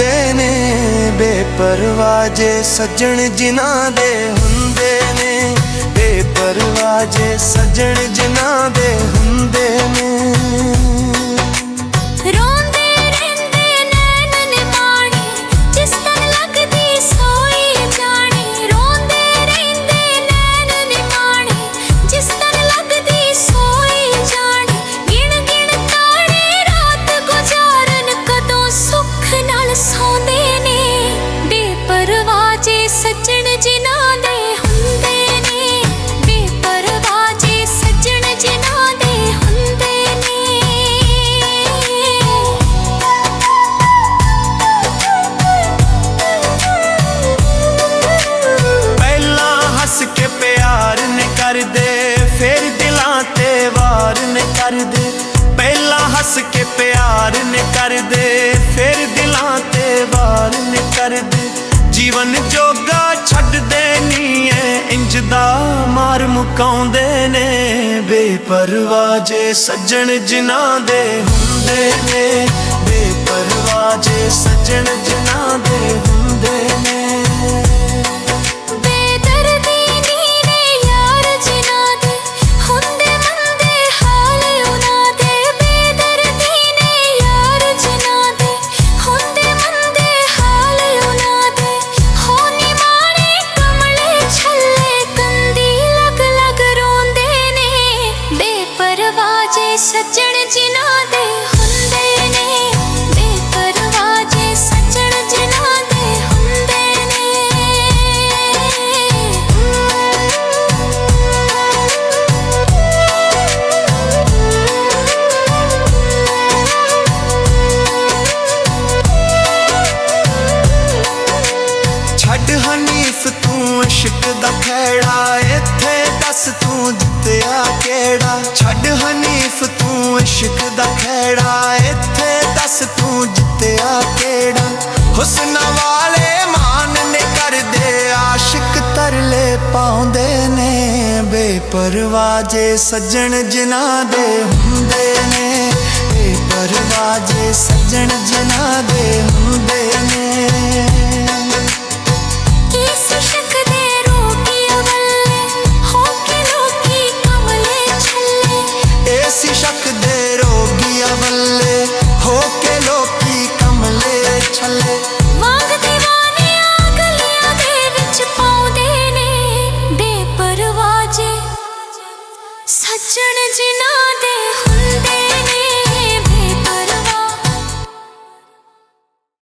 ਹੁੰਦੇ ਨੇ ਬੇਪਰਵਾਹ ਜੇ ਸੱਜਣ ਜਿਨ੍ਹਾਂ ਦੇ ਹੁੰਦੇ ਨੇ, ਬੇਪਰਵਾਹ ਜੇ ਸੱਜਣ ਜਿਨ੍ਹਾਂ ਦੇ ਹੁੰਦੇ ਨੇ। फिर दिलां ते वार ने कर दे, पहला हस के प्यार ने कर दे, फिर दिलां ते वार ने कर दे। जीवन जोगा छड्ड दे नी है इंज दा मार मुकाउंदे ने, बेपरवाह जे सज्जण जिन्हां दे हुंदे ने, बेपरवाह जे सज्जण जिन्हां दे हुंदे ने। सज्जण जिन्हां दे हुंदे ने, बेपरवाह जे सज्जण जिन्हां दे हुंदे ने। छड्ड हनीफ तू इश्क दा खेड़ा, इत्थे दस तू जित्तिया केड़ा। छड्ड हनीफ तू इश्क दा खेड़ा, इत्थे दस तू जित्तिया केड़ा। हुस्न वाले मान ने कर दे आशिक तरले पाउंदे ने, बेपरवाह जे सज्जण जिन्हां दे हुंदे ने, बेपरवाह जे सज्जण जिन्हां दे हुंदे ने। शक दे रोगिया वल्ले हो के लोकी कमले छले, वांग दीवाने गलियां दे विच पाउंदे ने, बेपरवाह जे सज्जण जिन्हां दे हुंदे।